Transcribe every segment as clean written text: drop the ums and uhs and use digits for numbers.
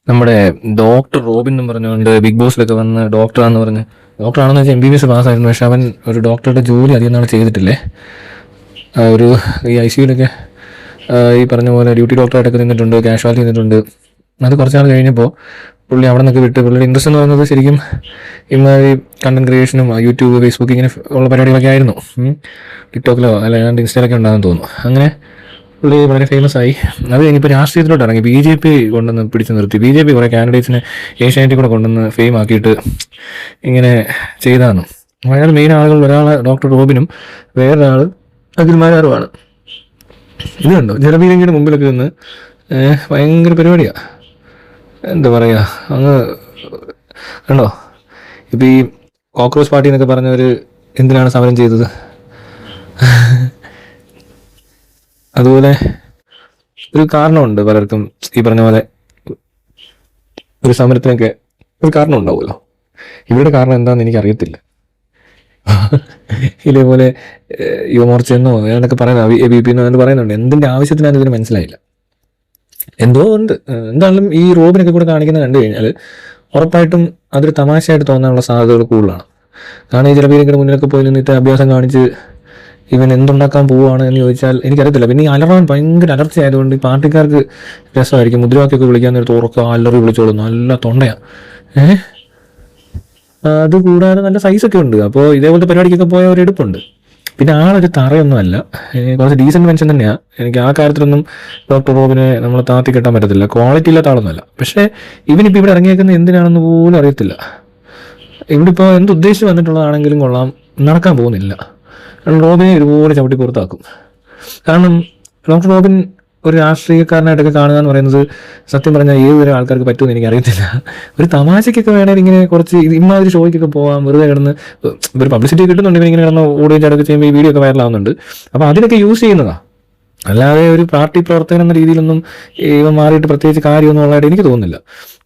നമ്മുടെ doctor Robin എന്ന് പറഞ്ഞുകൊണ്ട് ബിഗ് ബോസിലൊക്കെ വന്ന് ഡോക്ടറാന്ന് പറഞ്ഞ് ഡോക്ടറാണെന്ന് വെച്ചാൽ MBBS പാസ്സായിരുന്നു. പക്ഷെ അവൻ ഒരു ഡോക്ടറുടെ ജോലി അധികം നാൾ ചെയ്തിട്ടില്ലേ. ഒരു ഈ ICUലൊക്കെ ഈ പറഞ്ഞ പോലെ ഡ്യൂട്ടി ഡോക്ടറായിട്ടൊക്കെ നിന്നിട്ടുണ്ട്, കാഷ്വാലിറ്റി നിന്നിട്ടുണ്ട്. അത് കുറച്ച് നാൾ കഴിഞ്ഞപ്പോൾ പുള്ളി അവിടെ നിന്നൊക്കെ വിട്ട് പുള്ളിയുടെ ഇൻട്രസ്റ്റ് എന്ന് പറയുന്നത് ശരിക്കും ഇമാതിരി കണ്ടന്റ് ക്രിയേഷനും യൂട്യൂബ്, ഫേസ്ബുക്ക് ഇങ്ങനെ ഉള്ള പരിപാടികളൊക്കെ ആയിരുന്നു. ടിക്ടോക്കിലോ അല്ലാണ്ട് ഇൻസ്റ്റയിലൊക്കെ ഉണ്ടാകുമെന്ന് തോന്നുന്നു. അങ്ങനെ പുള്ളി വളരെ ഫേമസ് ആയി. അത് കഴിഞ്ഞിപ്പോൾ രാഷ്ട്രീയത്തിലോട്ട് ഇറങ്ങി. BJP കൊണ്ടുവന്ന് പിടിച്ചു നിർത്തി. BJP കുറേ കാൻഡിഡേറ്റ്സിനെ ഏഷ്യാനെറ്റിൽ കൂടെ കൊണ്ടുവന്ന് ഫെയിം ആക്കിയിട്ട് ഇങ്ങനെ ചെയ്താന്നു. അയാൾ മെയിൻ ആളുകൾ ഒരാൾ ഡോക്ടർ റോബിനും വേറൊരാൾ അഖിൽമാരാറുമാണ്. ഇത് കണ്ടോ, ജലപീരങ്കിയുടെ മുമ്പിലൊക്കെ നിന്ന് ഭയങ്കര പരിപാടിയാണ്. എന്താ പറയുക, അങ്ങ് കണ്ടോ. ഇപ്പം ഈ കോക്രോച്ച് പാർട്ടി എന്നൊക്കെ പറഞ്ഞവർ എന്തിനാണ് സമരം ചെയ്തത്? അതുപോലെ ഒരു കാരണമുണ്ട് പലർക്കും ഈ പറഞ്ഞ പോലെ ഒരു സമരത്തിനൊക്കെ ഒരു കാരണം ഉണ്ടാവുമല്ലോ. ഇവരുടെ കാരണം എന്താണെന്ന് എനിക്കറിയത്തില്ല. ഇതേപോലെ യുവമോർച്ചയെന്നോ ഏതൊക്കെ പറയുന്നത്, ABP എന്നോ പറയുന്നുണ്ട്. എന്തിൻ്റെ ആവശ്യത്തിനാണ് ഇതിന് മനസ്സിലായില്ല. എന്തോ ഉണ്ട്. എന്തായാലും ഈ റോബിനൊക്കെ കൂടെ കാണിക്കുന്നത് കണ്ടു കഴിഞ്ഞാൽ ഉറപ്പായിട്ടും അതൊരു തമാശയായിട്ട് തോന്നാനുള്ള സാധ്യതകൾ കൂടുതലാണ്. കാരണം ഈ ജലപീരങ്കിയുടെ മുന്നിലൊക്കെ പോയി നിന്നിട്ട് അഭ്യാസം കാണിച്ച് ഇവൻ എന്തുണ്ടാക്കാൻ പോവുകയാണ് എന്ന് ചോദിച്ചാൽ എനിക്കറിയത്തില്ല. പിന്നെ ഈ അലറാൻ ഭയങ്കര അലർച്ചയായതുകൊണ്ട് ഈ പാർട്ടിക്കാർക്ക് രസമായിരിക്കും. മുദ്രാവാക്യമൊക്കെ വിളിക്കാൻ നേരത്ത് ഉറക്കം അലറി വിളിച്ചോളും. നല്ല തൊണ്ടയാണ്. അതുകൂടാതെ നല്ല സൈസൊക്കെ ഉണ്ട്. അപ്പോൾ ഇതേപോലത്തെ പരിപാടിക്കൊക്കെ പോയ ഒരു എടുപ്പുണ്ട്. പിന്നെ ആളൊരു തറയൊന്നുമല്ല, കുറച്ച് ഡീസൻറ്റ് മനുഷ്യൻ തന്നെയാണ്. എനിക്ക് ആ കാര്യത്തിലൊന്നും ഡോക്ടർ റോബിനെ നമ്മൾ താത്തി കെട്ടാൻ പറ്റത്തില്ല. ക്വാളിറ്റി ഇല്ലാത്ത ആളൊന്നുമല്ല. പക്ഷേ ഇവനിപ്പോൾ ഇവിടെ ഇറങ്ങിയേക്കുന്നത് എന്തിനാണെന്ന് പോലും അറിയത്തില്ല. ഇവിടെ ഇപ്പോൾ എന്തുദ്ദേശിച്ച് വന്നിട്ടുള്ളതാണെങ്കിലും കൊള്ളാം, നടക്കാൻ പോകുന്നില്ല. കാരണം റോബിനെ ഒരുപോലെ ചവിട്ടി പുറത്താക്കും. കാരണം ഡോക്ടർ റോബിൻ ഒരു രാഷ്ട്രീയക്കാരനായിട്ടൊക്കെ കാണുക എന്ന് പറയുന്നത് സത്യം പറഞ്ഞാൽ ഏതൊരു ആൾക്കാർക്ക് പറ്റുമെന്ന് എനിക്കറിയത്തില്ല. ഒരു തമാശയ്ക്കൊക്കെ വേണമെങ്കിൽ ഇങ്ങനെ കുറച്ച് ഇമാതിരി ഷോയ്ക്കൊക്കെ പോകാം, വെറുതെ കിടന്ന് ഒരു പബ്ലിസിറ്റി കിട്ടുന്നുണ്ട്. ഇവനിങ്ങനെ കിടന്ന് ഓഡിയൻസ് അടക്കം ചെയ്യുമ്പോൾ ഈ വീഡിയോ ഒക്കെ വൈറലാവുന്നുണ്ട്. അപ്പോൾ അതിനൊക്കെ യൂസ് ചെയ്യുന്നതാണ്. അല്ലാതെ ഒരു പാർട്ടി പ്രവർത്തകൻ എന്ന രീതിയിലൊന്നും ഇവ മാറിയിട്ട് പ്രത്യേകിച്ച് കാര്യമൊന്നും ഉള്ളതായിട്ട് എനിക്ക് തോന്നുന്നില്ല.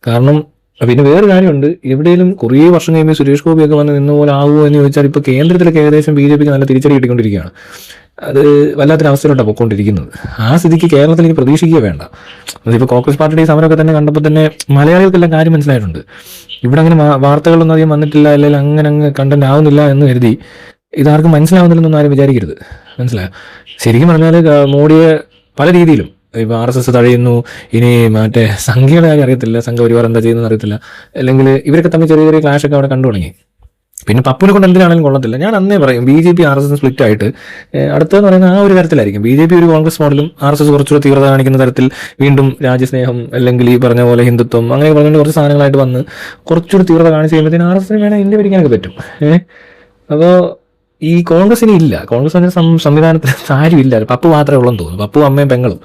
കാരണം പിന്നെ വേറൊരു കാര്യമുണ്ട്, എവിടെയെങ്കിലും കുറേ വർഷം കഴിയുമ്പോൾ സുരേഷ് ഗോപിയൊക്കെ വന്ന് നിന്ന പോലെ ആകുമോ എന്ന് ചോദിച്ചാൽ ഇപ്പോൾ കേന്ദ്രത്തിലൊക്കെ ഏകദേശം BJPക്ക് നല്ല തിരിച്ചടി കിട്ടിക്കൊണ്ടിരിക്കുകയാണ്. അത് വല്ലാത്തൊരവസ്ഥയിലോട്ടാണ് പൊയ്ക്കൊണ്ടിരിക്കുന്നത്. ആ സ്ഥിതിക്ക് കേരളത്തിൽ എനിക്ക് പ്രതീക്ഷിക്കുക വേണ്ട. അതിപ്പോൾ കോൺഗ്രസ് പാർട്ടിയുടെ ഈ സമരമൊക്കെ തന്നെ കണ്ടപ്പോൾ തന്നെ മലയാളികൾക്കെല്ലാം കാര്യം മനസ്സിലായിട്ടുണ്ട്. ഇവിടെ അങ്ങനെ വാർത്തകളൊന്നും അധികം വന്നിട്ടില്ല, അല്ലെങ്കിൽ അങ്ങ് കണ്ടന്റ് ആവുന്നില്ല എന്ന് കരുതി ഇതാർക്കും മനസ്സിലാവുന്നില്ലെന്നൊന്നും ആരും വിചാരിക്കരുത്. മനസ്സിലായോ? ശരിക്കും പറഞ്ഞാൽ മോഡിയെ പല രീതിയിലും ഇപ്പോൾ RSS തഴയുന്നു. ഇനി മറ്റേ സംഘിയുടെ കാര്യം അറിയത്തില്ല, സംഘപരിവാർ എന്താ ചെയ്യുന്നത് അറിയത്തില്ല. അല്ലെങ്കിൽ ഇവരൊക്കെ തമ്മിൽ ചെറിയ ചെറിയ ക്ലാഷൊക്കെ അവിടെ കണ്ടു തുടങ്ങി. പിന്നെ പപ്പുനെ കൊണ്ട് എന്തിനാണെങ്കിലും കൊള്ളത്തില്ല. ഞാൻ അന്നേ പറയും, BJP RSS സ്പ്ലിറ്റ് ആയിട്ട് അടുത്തതെന്ന് പറയുന്നത് ആ ഒരു തരത്തിലായിരിക്കും. BJP ഒരു കോൺഗ്രസ് മോഡലും RSS കുറച്ചുകൂടെ തീവ്രത കാണിക്കുന്ന തരത്തിൽ വീണ്ടും രാജ്യസ്നേഹം അല്ലെങ്കിൽ ഈ പറഞ്ഞ പോലെ ഹിന്ദുത്വം അങ്ങനെ പറഞ്ഞുകൊണ്ട് കുറച്ച് സാധനങ്ങളായിട്ട് വന്ന് കുറച്ചുകൂടി തീവ്രത കാണിച്ച് കഴിയുമ്പോഴത്തേന് RSSന് വേണേൽ ഇന്ത്യ ഭരിക്കാനൊക്കെ പറ്റും. അപ്പോൾ ഈ കോൺഗ്രസിന് ഇല്ല. കോൺഗ്രസ് സംവിധാനത്തിൽ ആരും ഇല്ല. പപ്പു മാത്രമേ ഉള്ളെന്ന് തോന്നുന്നു. പപ്പു അമ്മയും പെങ്ങളും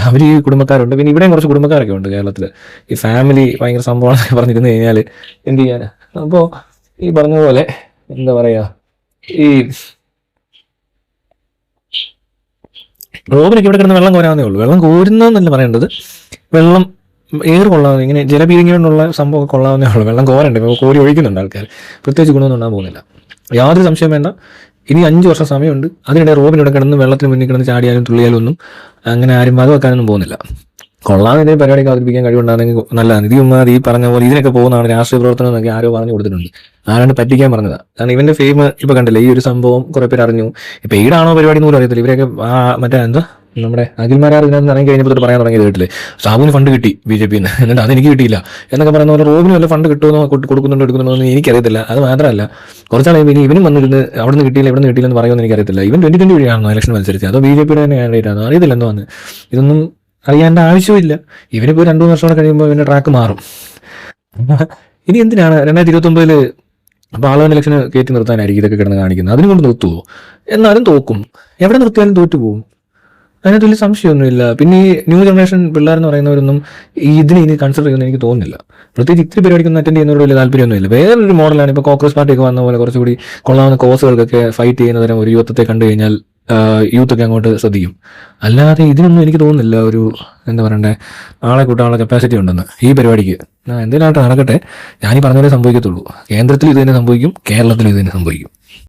അവർ ഈ കുടുംബക്കാരുണ്ട്. പിന്നെ ഇവിടെയും കുറച്ച് കുടുംബക്കാരൊക്കെ ഉണ്ട് കേരളത്തിൽ. ഈ ഫാമിലി ഭയങ്കര സംഭവമാണെന്ന് പറഞ്ഞിരുന്നു കഴിഞ്ഞാൽ എന്ത് ചെയ്യാൻ. അപ്പോൾ ഈ പറഞ്ഞ പോലെ എന്താ പറയുക, ഈ റോബിനൊക്കെ ഇവിടെ കിടന്ന് വെള്ളം കോരാവുന്നേ ഉള്ളൂ. വെള്ളം കോരുന്നതെന്നല്ല പറയേണ്ടത്, വെള്ളം ഏറ് കൊള്ളാവുന്ന ഇങ്ങനെ ജലപീരങ്കികൊണ്ടുള്ള സംഭവമൊക്കെ കൊള്ളാവുന്നേ ഉള്ളൂ. വെള്ളം കോരണ്ടേ, ഇപ്പോൾ കോരി ഒഴിക്കുന്നുണ്ട് ആൾക്കാർ. പ്രത്യേകിച്ച് ഗുണമൊന്നും ഉണ്ടാകാൻ പോകുന്നില്ല. യാതൊരു സംശയം വേണ്ട. ഇനി 5 വർഷം സമയമുണ്ട്. അതിനിടെ റോബിനിവിടെ കിടന്ന് വെള്ളത്തിന് മുന്നിൽ കിടന്ന് ചാടിയാലും തുള്ളിയാലും ഒന്നും അങ്ങനെ ആരും മതം വെക്കാനൊന്നും പോകുന്നില്ല. കൊള്ളാതെ എന്തെങ്കിലും പരിപാടിക്ക് അവതരിപ്പിക്കാൻ കഴിവുണ്ടാകുന്നെങ്കിൽ നല്ലതാണ്. ഈ പറഞ്ഞ പോലെ ഇതിനൊക്കെ പോകുന്നതാണ് രാഷ്ട്രീയ പ്രവർത്തനം എന്നൊക്കെ ആരോ പറഞ്ഞു കൊടുത്തിട്ടുണ്ട്. ആരാണ്ട് പറ്റിക്കാൻ പറഞ്ഞതാണ്. കാരണം ഇവന്റെ ഫെയിം ഇപ്പൊ കണ്ടില്ല, ഈ ഒരു സംഭവം കുറെ പേര് അറിഞ്ഞു. ഇപ്പൊ ഈടാണോ പരിപാടി പോലും അറിയത്തില്ല. ഇവരൊക്കെ മറ്റേ എന്താ നമ്മുടെ അഖിൽമാരാർ ഇതിനകത്ത് ഇറങ്ങി കഴിഞ്ഞപ്പോൾ തൊട്ട് പറയാൻ തുടങ്ങിയത് വീട്ടില് സാബുവിന് ഫണ്ട് കിട്ടി BJPന്ന്, എന്നിട്ട് അതെനിക്ക് കിട്ടിയില്ല എന്നൊക്കെ പറയുന്ന പോലെ റോബിന് വല്ല ഫണ്ട് കിട്ടുമെന്നോ കൊടുക്കുന്നുണ്ടോ എടുക്കുന്നുണ്ടോ എന്ന് എനിക്കറിയത്തില്ല. അത് മാത്രമല്ല കുറച്ചാളെ ഇനി ഇവനും വന്നിരുന്ന് അവിടെ നിന്ന് കിട്ടിയില്ല ഇവിടെ നിന്ന് കിട്ടിയില്ലെന്ന് പറയുമെന്ന് എനിക്കറിയത്തില്ല. ഇവൻ 2020 വഴിയാണോ ഇലക്ഷൻ മത്സരിച്ചത്, അതോ BJPയുടെ തന്നെ കാൻഡിഡേറ്റ് ആണോ അറിയത്തില്ല. എന്തോ വന്ന് ഇതൊന്നും അറിയേണ്ട ആവശ്യമില്ല. ഇവനിപ്പോൾ 2-3 വർഷം കൂടെ കഴിയുമ്പോൾ ഇവന്റെ ട്രാക്ക് മാറും. ഇനി എന്തിനാണ് 2029 പാർലമെന്റ് ഇലക്ഷന് കയറ്റി നിർത്താനായിരിക്കും ഇതൊക്കെ കിടന്ന് കാണിക്കുന്നത്. അതിനും കൊണ്ട് നിർത്തുവോ? എന്നാലും തോക്കും. എവിടെ നിർത്തിയാലും തോറ്റുപോകും. അതിനകത്ത് വലിയ സംശയമൊന്നുമില്ല. പിന്നെ ഈ ന്യൂ ജനറേഷൻ പിള്ളേരെന്ന് പറയുന്നവരൊന്നും ഇതിനെ ഇനി കൺസിഡർ ചെയ്യുമെന്ന് എനിക്ക് തോന്നുന്നില്ല. പ്രത്യേകിച്ച് ഇത്തിരി പരിപാടിക്കൊന്നും അറ്റൻഡ് ചെയ്യുന്നവരോട് വലിയ താല്പര്യമൊന്നുമില്ല. വേറൊരു മോഡലാണ് ഇപ്പോൾ കോൺഗ്രസ് പാർട്ടിയൊക്കെ വന്ന പോലെ കുറച്ചുകൂടി കൊള്ളാവുന്ന കോസുകൾക്കൊക്കെ ഫൈറ്റ് ചെയ്യുന്ന തരം ഒരു യുവത്വത്തെ കണ്ടു കഴിഞ്ഞാൽ യൂത്തൊക്കെ അങ്ങോട്ട് ശ്രദ്ധിക്കും. അല്ലാതെ ഇതിനൊന്നും എനിക്ക് തോന്നുന്നില്ല ഒരു എന്താ പറയണ്ടേ ആളെ കൂട്ടാനുള്ള കപ്പാസിറ്റി ഉണ്ടെന്ന് ഈ പരിപാടിക്ക്. എന്തിനായിട്ട് നടക്കട്ടെ, ഞാനീ പറഞ്ഞ പോലെ സംഭവിക്കത്തുള്ളൂ. കേന്ദ്രത്തിൽ ഇത് തന്നെ സംഭവിക്കും, കേരളത്തിൽ ഇത് തന്നെ സംഭവിക്കും.